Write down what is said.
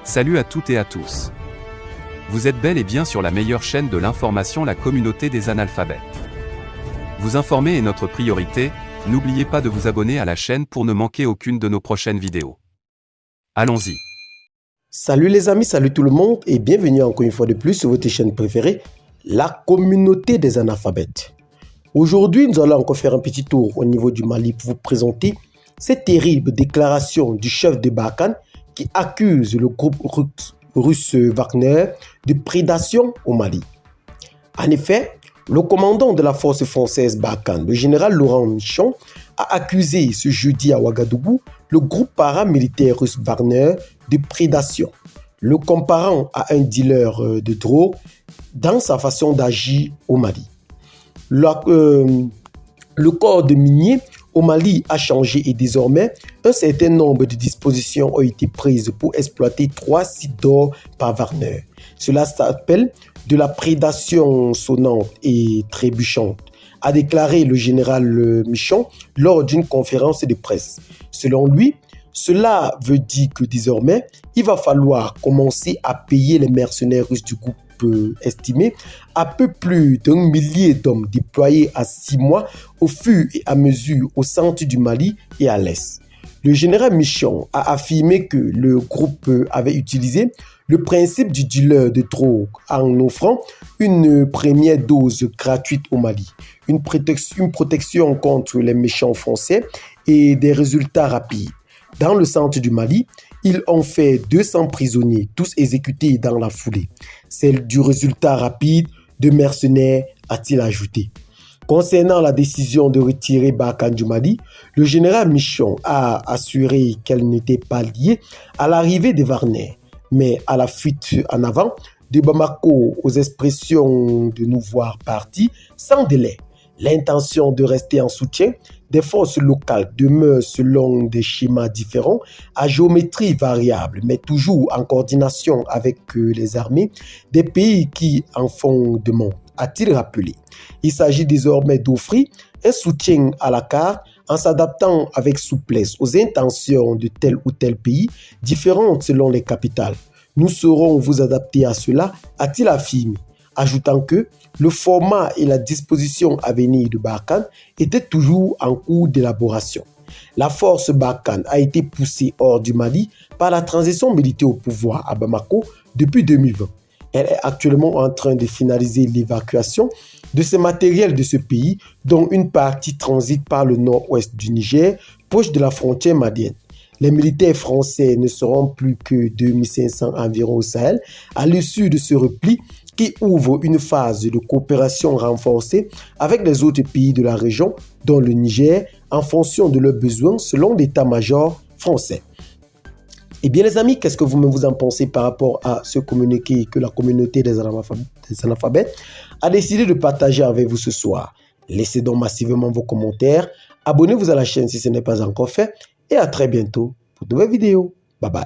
Salut à toutes et à tous. Vous êtes bel et bien sur la meilleure chaîne de l'information, la communauté des analphabètes. Vous informer est notre priorité, n'oubliez pas de vous abonner à la chaîne pour ne manquer aucune de nos prochaines vidéos. Allons-y. Salut les amis, salut tout le monde et bienvenue encore une fois de plus sur votre chaîne préférée, la communauté des analphabètes. Aujourd'hui, nous allons encore faire un petit tour au niveau du Mali pour vous présenter cette terrible déclaration du chef de Barkhane qui accuse le groupe russe Wagner de prédation au Mali. En effet, le commandant de la force française Barkhane, le général Laurent Michon, a accusé ce jeudi à Ouagadougou le groupe paramilitaire russe Wagner de prédation, le comparant à un dealer de drogue dans sa façon d'agir au Mali. Le corps de minier au Mali a changé et désormais, un certain nombre de dispositions ont été prises pour exploiter 3 sites d'or par Wagner. Cela s'appelle de la prédation sonnante et trébuchante, a déclaré le général Michon lors d'une conférence de presse. Selon lui, cela veut dire que désormais, il va falloir commencer à payer les mercenaires russes du groupe estimé à peu plus d'1 millier d'hommes déployés à 6 mois au fur et à mesure au centre du Mali et à l'est. Le général Michon a affirmé que le groupe avait utilisé le principe du dealer de drogue en offrant une première dose gratuite au Mali, une protection contre les méchants français et des résultats rapides. Dans le centre du Mali, ils ont fait 200 prisonniers, tous exécutés dans la foulée. C'est du résultat rapide de mercenaires, a-t-il ajouté. Concernant la décision de retirer Barkhane du Mali, le général Michon a assuré qu'elle n'était pas liée à l'arrivée de Wagner, mais à la fuite en avant de Bamako aux expressions de nous voir partis sans délai. L'intention de rester en soutien des forces locales demeure selon des schémas différents, à géométrie variable, mais toujours en coordination avec les armées des pays qui en font demande, a-t-il rappelé. Il s'agit désormais d'offrir un soutien à la carte en s'adaptant avec souplesse aux intentions de tel ou tel pays, différentes selon les capitales. Nous saurons vous adapter à cela, a-t-il affirmé, ajoutant que le format et la disposition à venir de Barkhane étaient toujours en cours d'élaboration. La force Barkhane a été poussée hors du Mali par la transition militaire au pouvoir à Bamako depuis 2020. Elle est actuellement en train de finaliser l'évacuation de ce matériel de ce pays, dont une partie transite par le nord-ouest du Niger, proche de la frontière malienne. Les militaires français ne seront plus que 2500 environ au Sahel à l'issue de ce repli qui ouvre une phase de coopération renforcée avec les autres pays de la région, dont le Niger, en fonction de leurs besoins selon l'état-major français. Eh bien les amis, qu'est-ce que vous en pensez par rapport à ce communiqué que la communauté des analphabètes a décidé de partager avec vous ce soir? Laissez donc massivement vos commentaires, abonnez-vous à la chaîne si ce n'est pas encore fait et à très bientôt pour de nouvelles vidéos. Bye bye.